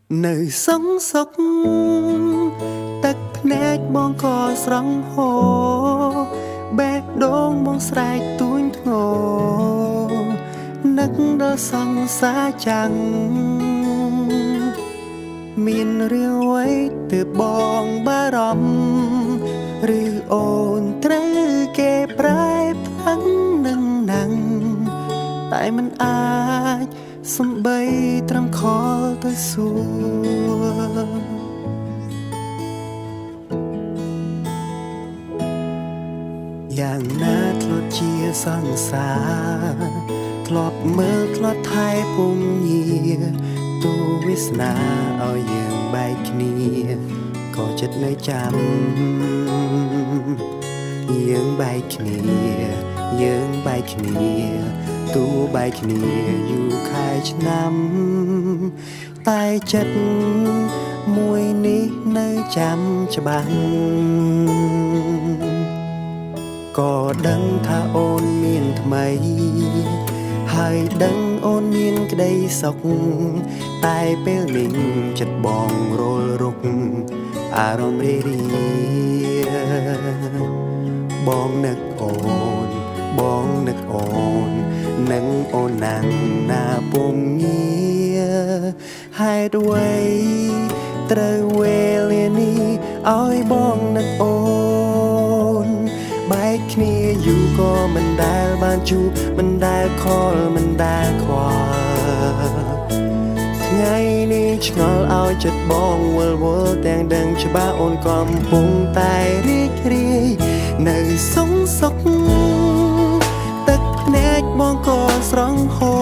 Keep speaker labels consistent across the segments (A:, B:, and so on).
A: នៅសងសុកទឹកភ្នែកបងក៏ស្រង់ហូបេះដូងបងស្រែកទួញធ្ងរនឹកដល់សង្សារចាំងមានរឿងអ្វីទើបបងបារម្ភឬអូនត្រូវគេប្រែផ្លាស់នឹងណាំងតែមិនអាចសំបីត្រឹមខលទៅសួរយ៉ាងណាធ្លាប់ជាសង្សារធ្លាប់មើលធ្លាប់ថែពងញាទូវាសនាឲ្យយើងបែកគ្នាក៏ចិត្តនៅចាំយើងបែកគ្នាយើងបែកគ្នាទូបែកគ្នាយូរខែឆ្នាំតែចិត្តមួយនេះនៅចាំច្បាស់ក៏ដឹងថាអូនមានថ្មីហើយដឹងអូនមានក្តីសុខតែពេលនេះចិត្តបងរលរុកអារម្មណ៍រីរីបងនឹកអូនបងនឹកអូននឹងអូនណាំងណាពុំងារហេតុអ្វីត្រូវវេលានេះឲ្យបងនឹកអូនបែកគ្នាយូរក៏មិនដែលបានជួបមិនដែលខលមិនដែលខ្វល់ថ្ងៃនេះឆ្ងល់ឲ្យចិត្តបងវល់វល់ទាំងដឹងច្បាស់អូនកំពុងតែរីករាយនៅសងសុកទឹកភ្នែកបងក៏ស្រង់ហូ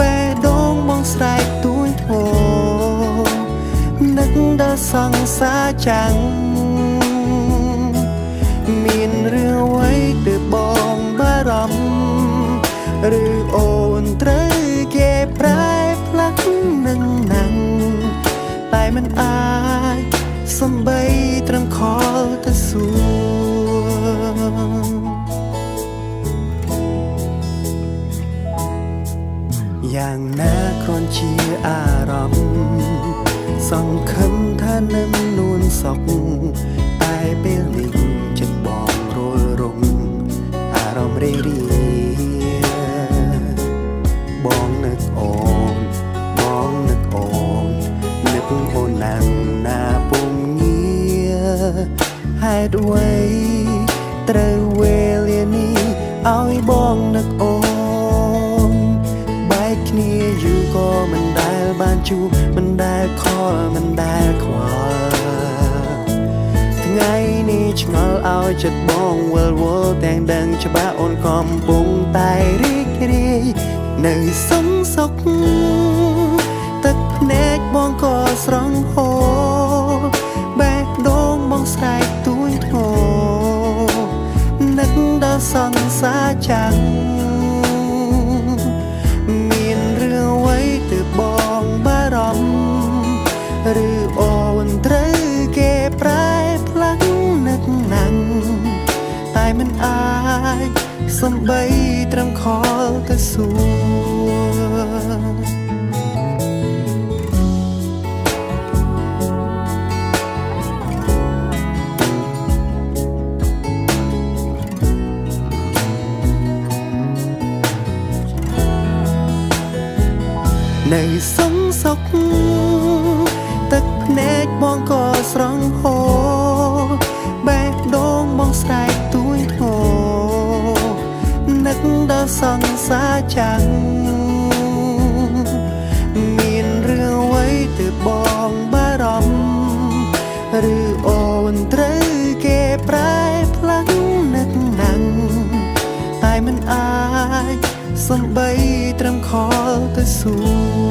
A: បេះដូងបងស្រែកទួញធ្ងរនឹកដល់សង្សារចាំងមានរឿងអ្វីទើបបងបារម្ភឬអូនត្រូវគេប្រែផ្លាស់នឹងណាំងតែមិនអាចសំបីត្រឹមខលទៅសួរយ៉ាងណាគ្រាន់ជាអារម្មណ៍សង្ឃឹមថានឹងនួនសុខតែពេលនេះចិត្តបងរលរំអារម្មណ៍រីរីបងនឹកអូនបងនឹកអូននឹកអូនណាំងណាពុំងារហេតុអ្វីត្រូវវេលានេះឲ្យបងនឹកអូនបែកគ្នាយូរក៏មិនដែលបានជួបមិនដែលខលមិនដែលខ្វល់ថ្ងៃនេះឆ្ងល់ឲ្យចិត្តបងវល់វល់ទាំងដឹងច្បាស់អូនកំពុងតែរីករាយនៅសងសុកទឹកភ្នែកបងក៏ស្រង់ហូបេះដូងបងស្រែកទួញធ្ងរនឹកដល់សង្សារចាំងមានរឿងអ្វីទើបបងបារម្ភឬអូនត្រូវគេប្រែផ្លាស់នឹកណាំងតែមិនអាចសំបីត្រឹមខលទៅសួរនៅសងសុកទឹកភ្នែកបងក៏ស្រង់ហូបេះដូងបងស្រែកទួញធ្ងរនឹកដល់សង្សារចាំងមានរឿងអ្វីទើបបងបារម្ភឬអូនត្រូវគេប្រែផ្លាស់នឹកណាំងតែមិនអាចសំបីត្រឹមខលទៅសួរ